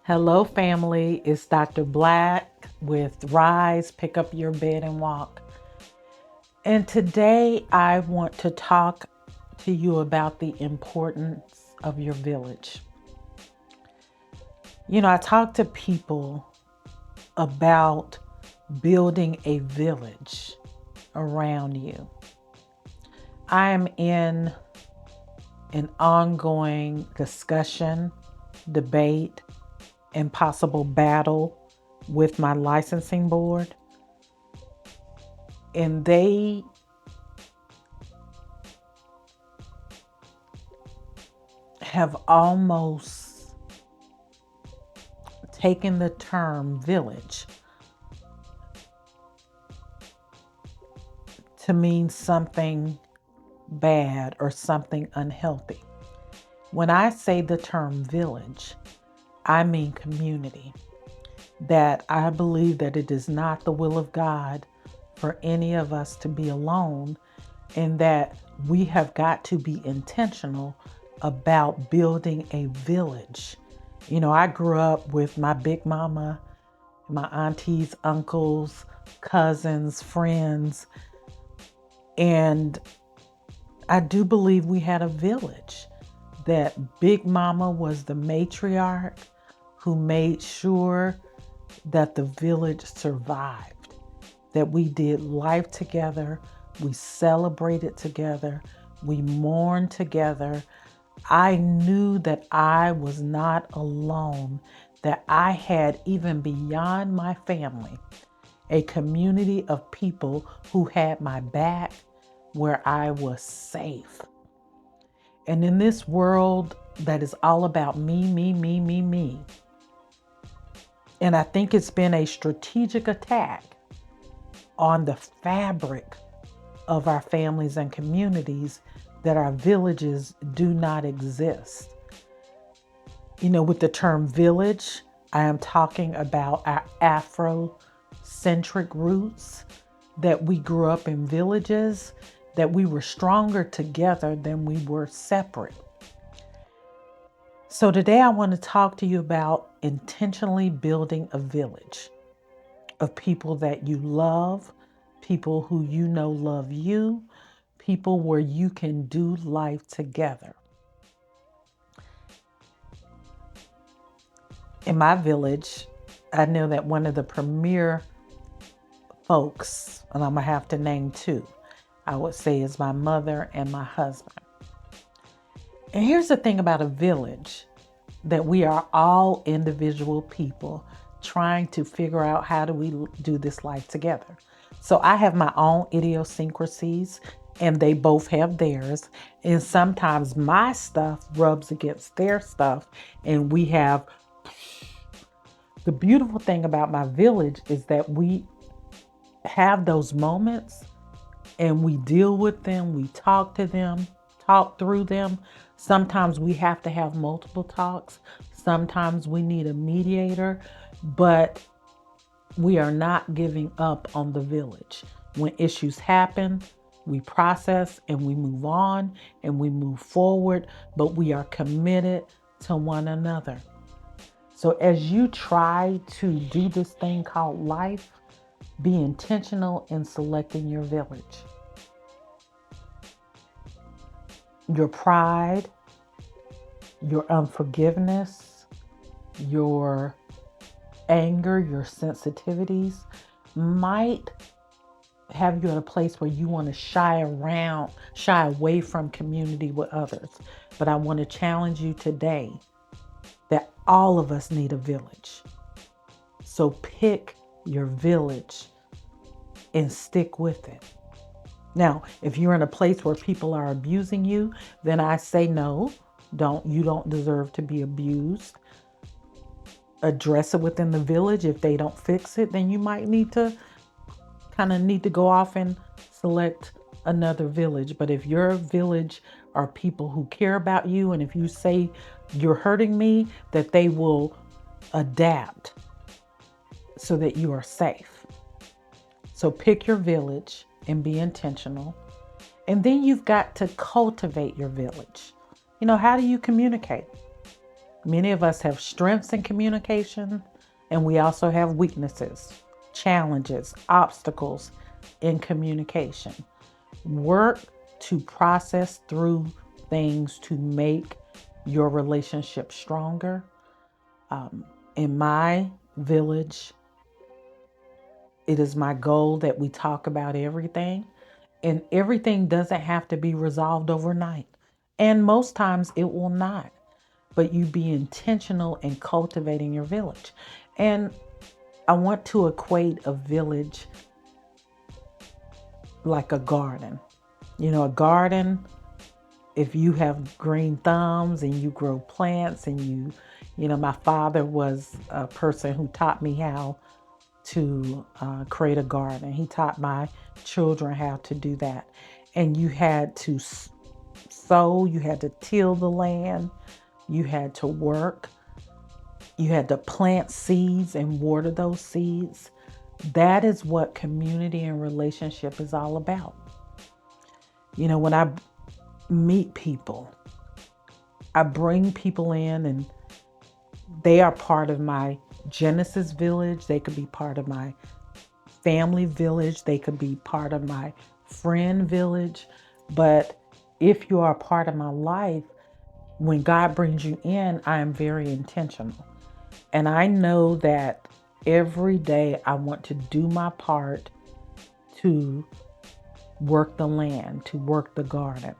Hello, family. It's Dr. Black with Rise, Pick Up Your Bed and Walk. And today I want to talk to you about the importance of your village. I talk to people about building a village around you. I am in an ongoing discussion, debate, and possible battle with my licensing board. And they have almost taken the term village to mean something bad or something unhealthy. When I say the term village, I mean community. That I believe that it is not the will of God for any of us to be alone, and that we have got to be intentional about building a village. I grew up with my big mama, my aunties, uncles, cousins, friends, and I do believe we had a village. That Big Mama was the matriarch who made sure that the village survived, that we did life together, we celebrated together, we mourned together. I knew that I was not alone, that I had, even beyond my family, a community of people who had my back, where I was safe. And in this world that is all about me, and I think it's been a strategic attack on the fabric of our families and communities, that our villages do not exist. With the term village, I am talking about our Afro-centric roots, that we grew up in villages, that we were stronger together than we were separate. So today I want to talk to you about intentionally building a village of people that you love, people who you know love you, people where you can do life together. In my village, I know that one of the premier folks, and I'm going to have to name two, I would say is my mother and my husband. And here's the thing about a village, that we are all individual people trying to figure out how do we do this life together. So I have my own idiosyncrasies and they both have theirs. And sometimes my stuff rubs against their stuff. And we have, the beautiful thing about my village is that we have those moments and we deal with them, we talk to them, talk through them. Sometimes we have to have multiple talks. Sometimes we need a mediator, but we are not giving up on the village. When issues happen, we process and we move on and we move forward, but we are committed to one another. So as you try to do this thing called life, be intentional in selecting your village. Your pride, your unforgiveness, your anger, your sensitivities might have you in a place where you want to shy away from community with others. But I want to challenge you today that all of us need a village. So pick your village and stick with it. Now, if you're in a place where people are abusing you, then I say no, you don't deserve to be abused. Address it within the village. If they don't fix it, then you might need to go off and select another village. But if your village are people who care about you, and if you say you're hurting me, that they will adapt so that you are safe. So pick your village and be intentional. And then you've got to cultivate your village. How do you communicate? Many of us have strengths in communication, and we also have weaknesses, challenges, obstacles in communication. Work to process through things to make your relationship stronger. In my village, it is my goal that we talk about everything, and everything doesn't have to be resolved overnight. And most times it will not, but you be intentional in cultivating your village. And I want to equate a village like a garden. A garden, if you have green thumbs and you grow plants and my father was a person who taught me how to create a garden. He taught my children how to do that. And you had to sow, you had to till the land, you had to work, you had to plant seeds and water those seeds. That is what community and relationship is all about. When I meet people, I bring people in and they are part of my Genesis village. They could be part of my family village. They could be part of my friend village. But if you are a part of my life, when God brings you in, I am very intentional. And I know that every day I want to do my part to work the land, to work the garden.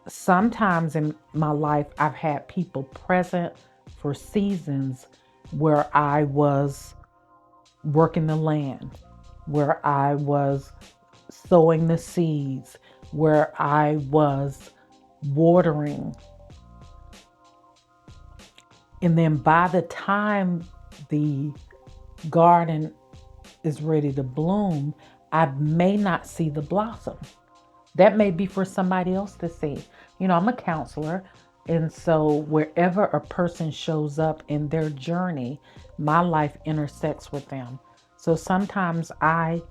Sometimes in my life, I've had people present for seasons where I was working the land, where I was sowing the seeds, where I was watering. And then by the time the garden is ready to bloom, I may not see the blossom. That may be for somebody else to see. I'm a counselor. And so wherever a person shows up in their journey, my life intersects with them. So sometimes I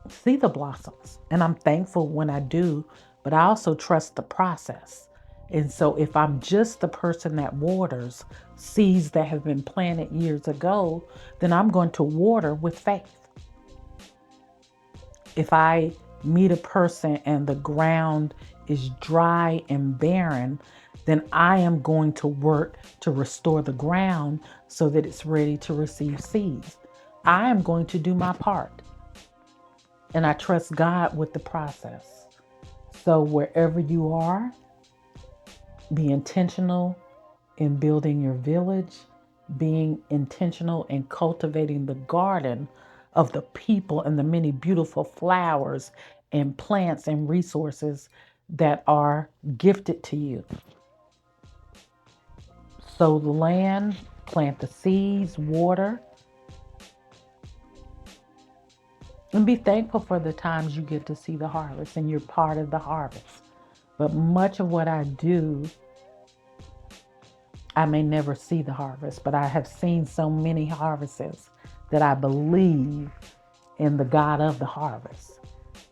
see the blossoms and I'm thankful when I do, but I also trust the process. And so if I'm just the person that waters seeds that have been planted years ago, then I'm going to water with faith. If I meet a person and the ground is dry and barren, then I am going to work to restore the ground so that it's ready to receive seeds. I am going to do my part. And I trust God with the process. So wherever you are, be intentional in building your village, being intentional in cultivating the garden of the people and the many beautiful flowers and plants and resources that are gifted to you. Sow the land, plant the seeds, water, and be thankful for the times you get to see the harvest and you're part of the harvest. But much of what I do, I may never see the harvest, but I have seen so many harvests that I believe in the God of the harvest.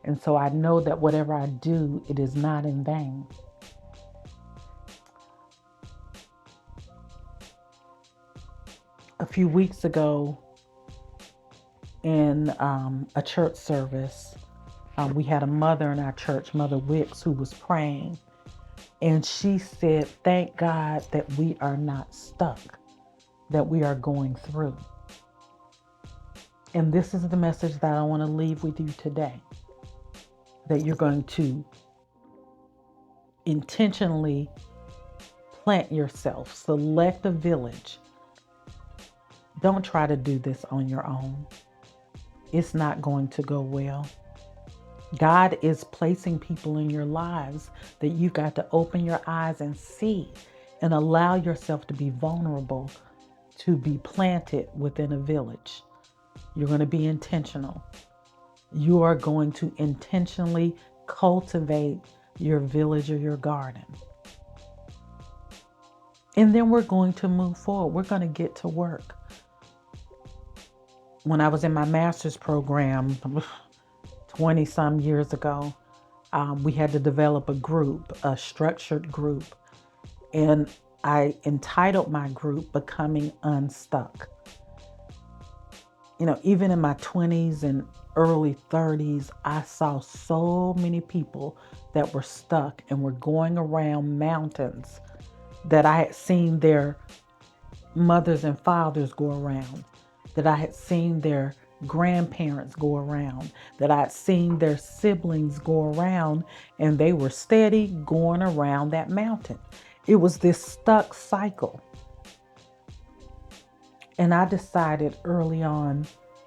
And so I know that whatever I do, it is not in vain. A few weeks ago in a church service, we had a mother in our church, Mother Wicks, who was praying. And she said, thank God that we are not stuck, that we are going through. And this is the message that I want to leave with you today, that you're going to intentionally plant yourself, select a village. Don't try to do this on your own. It's not going to go well. God is placing people in your lives that you've got to open your eyes and see and allow yourself to be vulnerable, to be planted within a village. You're going to be intentional. You are going to intentionally cultivate your village or your garden. And then we're going to move forward. We're going to get to work. When I was in my master's program 20 some years ago, we had to develop a group, a structured group. And I entitled my group Becoming Unstuck. Even in my 20s and early 30s, I saw so many people that were stuck and were going around mountains that I had seen their mothers and fathers go around, that I had seen their grandparents go around, that I had seen their siblings go around, and they were steady going around that mountain. It was this stuck cycle. And I decided early on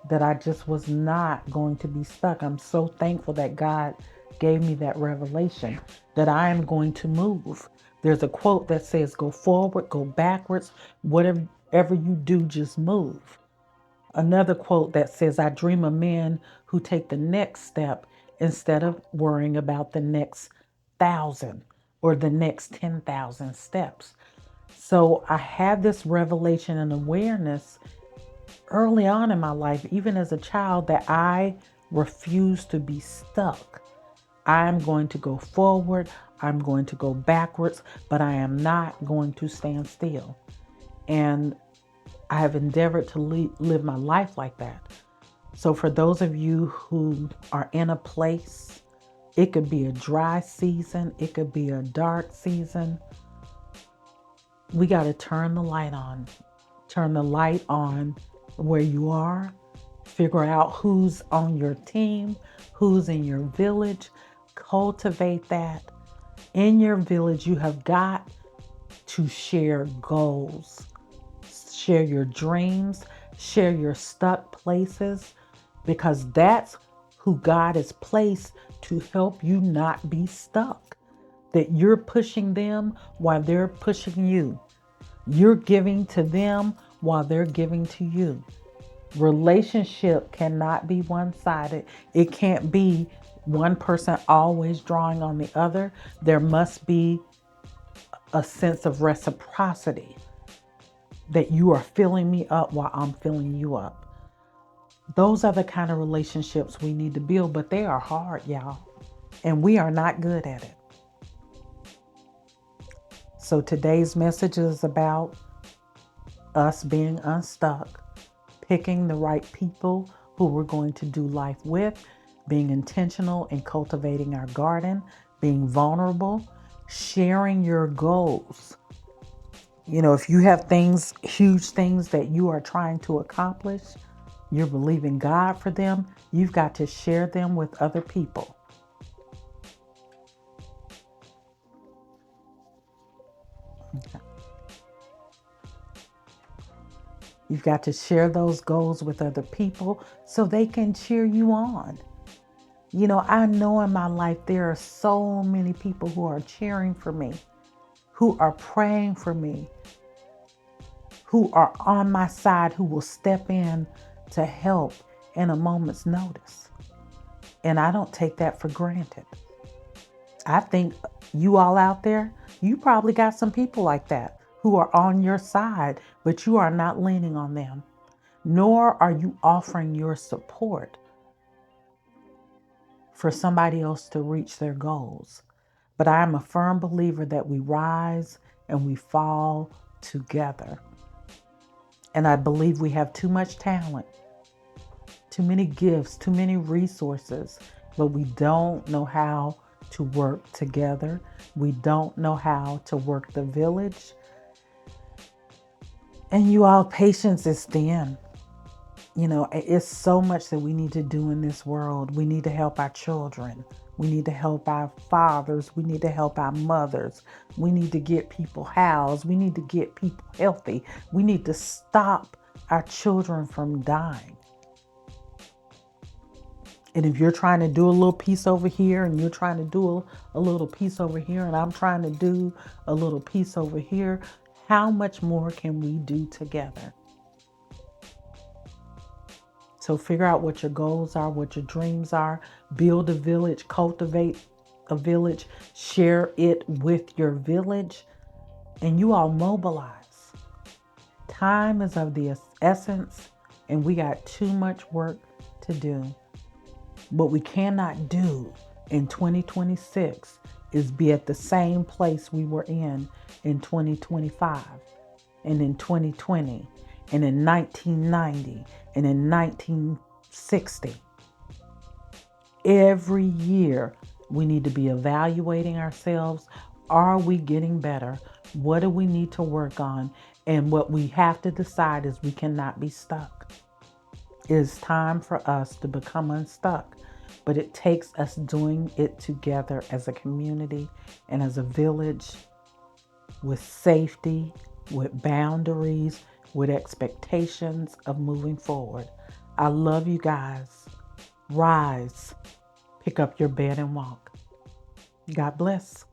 that I just was not going to be stuck. I'm so thankful that God gave me that revelation that I am going to move. There's a quote that says, go forward, go backwards, whatever you do, just move. Another quote that says, I dream of men who take the next step instead of worrying about the next 1,000 or the next 10,000 steps. So I had this revelation and awareness early on in my life, even as a child, that I refuse to be stuck. I'm going to go forward. I'm going to go backwards, but I am not going to stand still. And I have endeavored to live my life like that. So for those of you who are in a place, it could be a dry season, it could be a dark season. We got to turn the light on. Turn the light on where you are. Figure out who's on your team, who's in your village. Cultivate that. In your village, you have got to share goals, share your dreams, share your stuck places, because that's who God has placed to help you not be stuck. That you're pushing them while they're pushing you. You're giving to them while they're giving to you. Relationship cannot be one-sided. It can't be one person always drawing on the other. There must be a sense of reciprocity, that you are filling me up while I'm filling you up. Those are the kind of relationships we need to build, but they are hard, y'all. And we are not good at it. So today's message is about us being unstuck, picking the right people who we're going to do life with, being intentional in cultivating our garden, being vulnerable, sharing your goals. If you have things, huge things that you are trying to accomplish, you're believing God for them, you've got to share them with other people. Okay. You've got to share those goals with other people so they can cheer you on. I know in my life there are so many people who are cheering for me, who are praying for me, who are on my side, who will step in to help in a moment's notice. And I don't take that for granted. I think you all out there, you probably got some people like that who are on your side, but you are not leaning on them, nor are you offering your support for somebody else to reach their goals. But I am a firm believer that we rise and we fall together. And I believe we have too much talent, too many gifts, too many resources, but we don't know how to work together. We don't know how to work the village. And you all, patience is thin. It's so much that we need to do in this world. We need to help our children. We need to help our fathers. We need to help our mothers. We need to get people housed. We need to get people healthy. We need to stop our children from dying. And if you're trying to do a little piece over here and you're trying to do a little piece over here and I'm trying to do a little piece over here, how much more can we do together? So figure out what your goals are, what your dreams are, build a village, cultivate a village, share it with your village, and you all mobilize. Time is of the essence, and we got too much work to do. What we cannot do in 2026 is be at the same place we were in 2025 and in 2020 and in 1990 and in 1960. Every year, we need to be evaluating ourselves. Are we getting better? What do we need to work on? And what we have to decide is we cannot be stuck. It is time for us to become unstuck, but it takes us doing it together as a community and as a village, with safety, with boundaries, with expectations of moving forward. I love you guys. Rise, pick up your bed and walk. God bless.